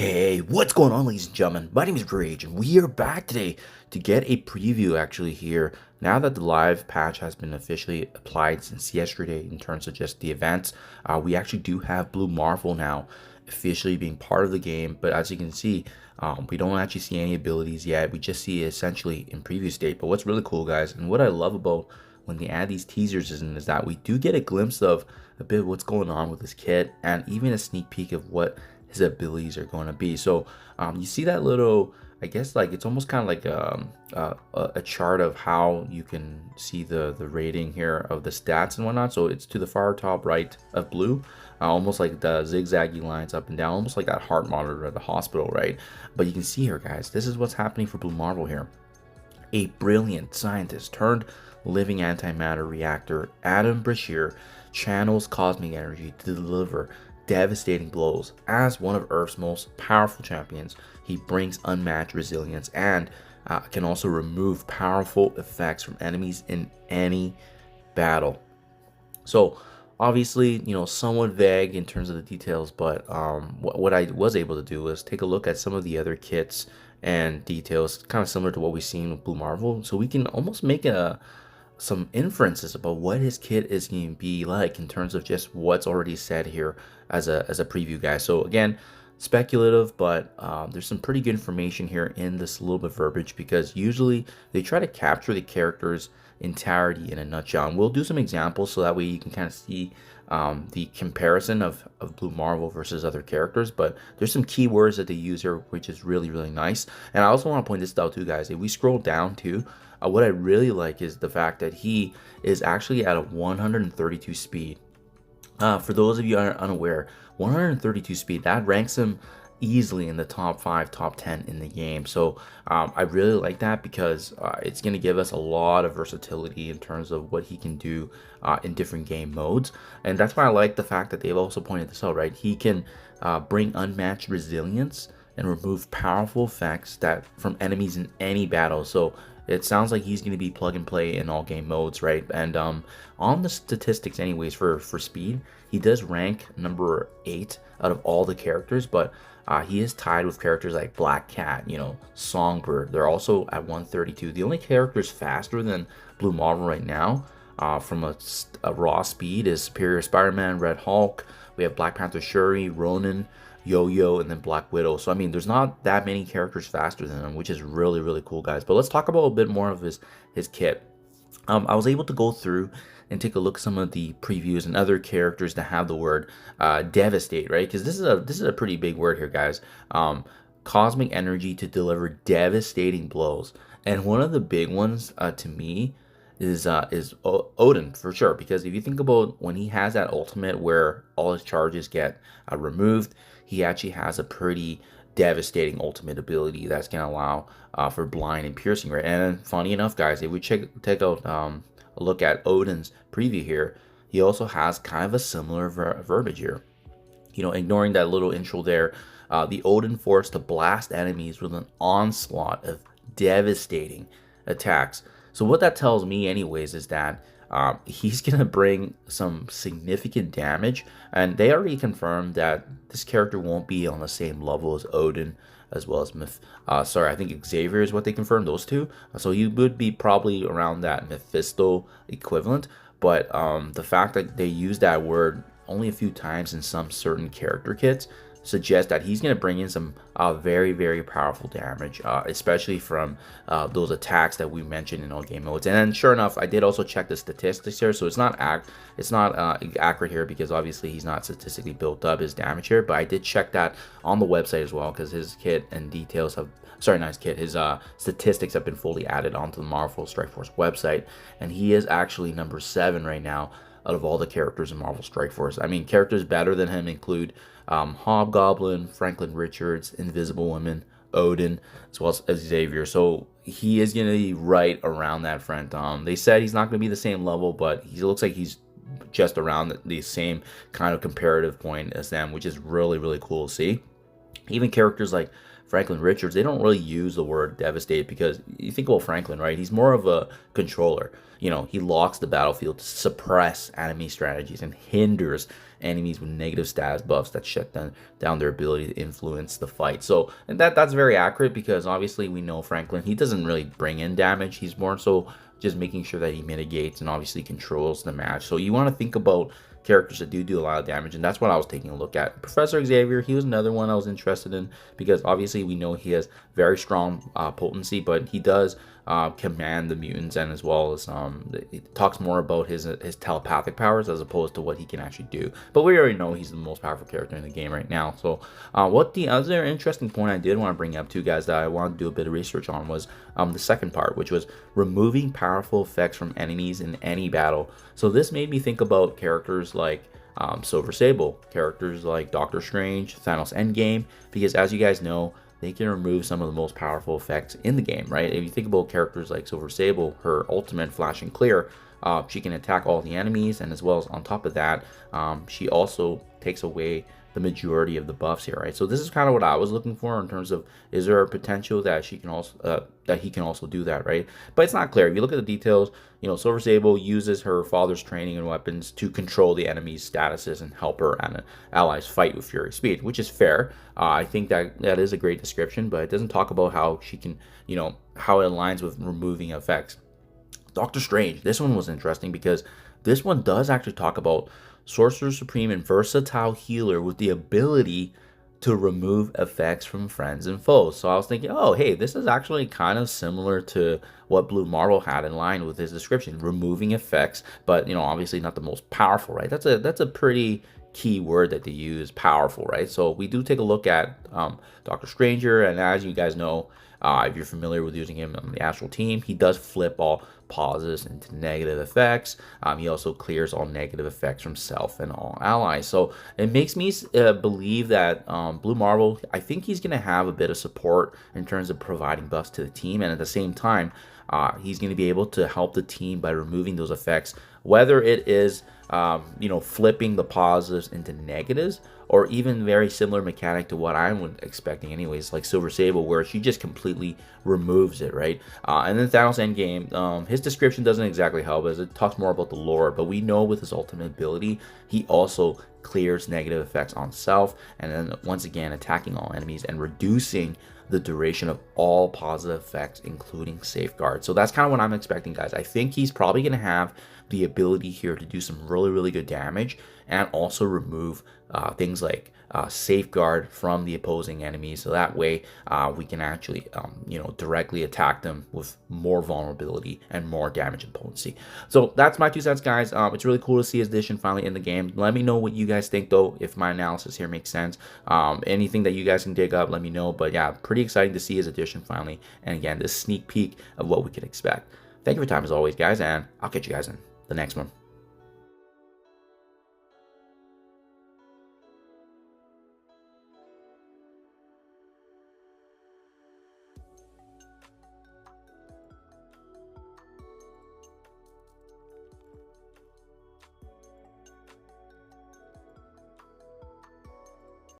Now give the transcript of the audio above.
Hey, what's going on, ladies and gentlemen? My name is Rayge, and we are back today to get a preview actually here. Now that the live patch has been officially applied since yesterday in terms of just the events, we actually do have Blue Marvel now officially being part of the game. But as you can see, we don't actually see any abilities yet. We just see it essentially in preview state. But what's really cool, guys, and what I love about when they add these teasers is that we do get a glimpse of a bit of what's going on with this kit and even a sneak peek of what his abilities are going to be. So you see that little, I guess, like it's almost kind of like a chart of how you can see the rating here of the stats and whatnot. So it's to the far top right of blue, almost like the zigzaggy lines up and down, almost like that heart monitor at the hospital, right? But you can see here, guys, this is what's happening for Blue Marvel here. A brilliant scientist turned living antimatter reactor, Adam Brashear channels cosmic energy to deliver devastating blows. As one of Earth's most powerful champions, he brings unmatched resilience and can also remove powerful effects from enemies in any battle. So obviously, you know, somewhat vague in terms of the details, but what I was able to do was take a look at some of the other kits and details, kind of similar to what we've seen with Blue Marvel, so we can almost make some inferences about what his kit is going to be like in terms of just what's already said here as a preview, guys. So again, speculative, but there's some pretty good information here in this little bit of verbiage, because usually they try to capture the character's entirety in a nutshell, and we'll do some examples so that way you can kind of see the comparison of Blue Marvel versus other characters. But there's some keywords that they use here, which is really nice. And I also want to point this out too, guys. If we scroll down too, what I really like is the fact that he is actually at a 132 speed. For those of you who are unaware, 132 speed, that ranks him easily in the top 5, top 10 in the game. So I really like that, because it's going to give us a lot of versatility in terms of what he can do in different game modes. And that's why I like the fact that they've also pointed this out, right? He can bring unmatched resilience and remove powerful effects that from enemies in any battle. So it sounds like he's going to be plug and play in all game modes, right? And on the statistics anyways, for speed, he does rank number 8 out of all the characters, but he is tied with characters like Black Cat, you know, Songbird. They're also at 132. The only characters faster than Blue Marvel right now from a raw speed is Superior Spider-Man, Red Hulk. We have Black Panther Shuri, Ronin, Yo-Yo, and then Black Widow. So I mean, there's not that many characters faster than him, which is really cool, guys. But let's talk about a bit more of his kit. I was able to go through and take a look at some of the previews and other characters that have the word devastate, right? Because this is a pretty big word here, guys. Cosmic energy to deliver devastating blows, and one of the big ones to me is Odin, for sure. Because if you think about when he has that ultimate where all his charges get removed, he actually has a pretty devastating ultimate ability that's going to allow for blind and piercing, right? And funny enough, guys, if we take out a look at Odin's preview here, he also has kind of a similar verbiage here. You know, ignoring that little intro there, the Odin force to blast enemies with an onslaught of devastating attacks. So what that tells me anyways is that he's going to bring some significant damage, and they already confirmed that this character won't be on the same level as Odin, as well as I think Xavier is what they confirmed, those two. So he would be probably around that Mephisto equivalent. But the fact that they use that word only a few times in some certain character kits suggests that he's going to bring in some very powerful damage, especially from those attacks that we mentioned in all game modes. And then sure enough, I did also check the statistics here, so it's not accurate here, because obviously he's not statistically built up his damage here, but I did check that on the website as well, because his kit and details have his statistics have been fully added onto the Marvel Strike Force website, and he is actually number 7 right now out of all the characters in Marvel Strike Force. I mean, characters better than him include Hobgoblin, Franklin Richards, Invisible Woman, Odin, as well as Xavier. So he is going to be right around that front. They said he's not going to be the same level, but he looks like he's just around the same kind of comparative point as them, which is really cool to see. Even characters like Franklin Richards, they don't really use the word devastate, because you think about Franklin, right? He's more of a controller. You know, he locks the battlefield to suppress enemy strategies and hinders enemies with negative status buffs that shut down their ability to influence the fight. So, and that's very accurate, because obviously we know Franklin, he doesn't really bring in damage. He's more so just making sure that he mitigates and obviously controls the match. So you want to think about characters that do a lot of damage, and that's what I was taking a look at. Professor Xavier, he was another one I was interested in, because obviously we know he has very strong potency, but he does command the mutants, and as well as it talks more about his telepathic powers as opposed to what he can actually do. But we already know he's the most powerful character in the game right now. So what the other interesting point I did want to bring up to you guys that I wanted to do a bit of research on was the second part, which was removing powerful effects from enemies in any battle. So this made me think about characters like Silver Sable, characters like Doctor Strange, Thanos Endgame, because as you guys know, they can remove some of the most powerful effects in the game, right? If you think about characters like Silver Sable, her ultimate Flash and Clear, she can attack all the enemies, and as well as on top of that, she also takes away the majority of the buffs here, right? So this is kind of what I was looking for in terms of, is there a potential that she can also that he can also do that, right? But it's not clear. If you look at the details, you know, Silver Sable uses her father's training and weapons to control the enemy's statuses and help her and allies fight with fury speed, which is fair. I think that is a great description, but it doesn't talk about how she can, you know, how it aligns with removing effects. Doctor Strange, this one was interesting because this one does actually talk about Sorcerer Supreme and versatile healer with the ability to remove effects from friends and foes. So I was thinking, oh, hey, this is actually kind of similar to what Blue Marvel had in line with his description, removing effects, but, you know, obviously not the most powerful, right? That's a pretty key word that they use, powerful, right? So we do take a look at Doctor Stranger, and as you guys know, if you're familiar with using him on the Astral team, he does flip all pauses into negative effects. He also clears all negative effects from self and all allies. So it makes me believe that Blue Marvel, I think he's going to have a bit of support in terms of providing buffs to the team, and at the same time, he's going to be able to help the team by removing those effects, whether it is you know, flipping the positives into negatives, or even very similar mechanic to what I'm expecting anyways, like Silver Sable, where she just completely removes it, right? And then Thanos Endgame, his description doesn't exactly help, as it talks more about the lore, but we know with his ultimate ability, he also clears negative effects on self, and then once again attacking all enemies and reducing the duration of all positive effects, including safeguard. So that's kind of what I'm expecting, guys. I think he's probably going to have the ability here to do some really good damage, and also remove things like safeguard from the opposing enemies, so that way we can actually you know, directly attack them with more vulnerability and more damage and potency. So that's my 2 cents, guys. It's really cool to see his addition finally in the game. Let me know what you guys think, though, if my analysis here makes sense. Anything that you guys can dig up, let me know. But yeah, pretty exciting to see his addition finally, and again, this sneak peek of what we can expect. Thank you for your time as always, guys, and I'll catch you guys in the next one.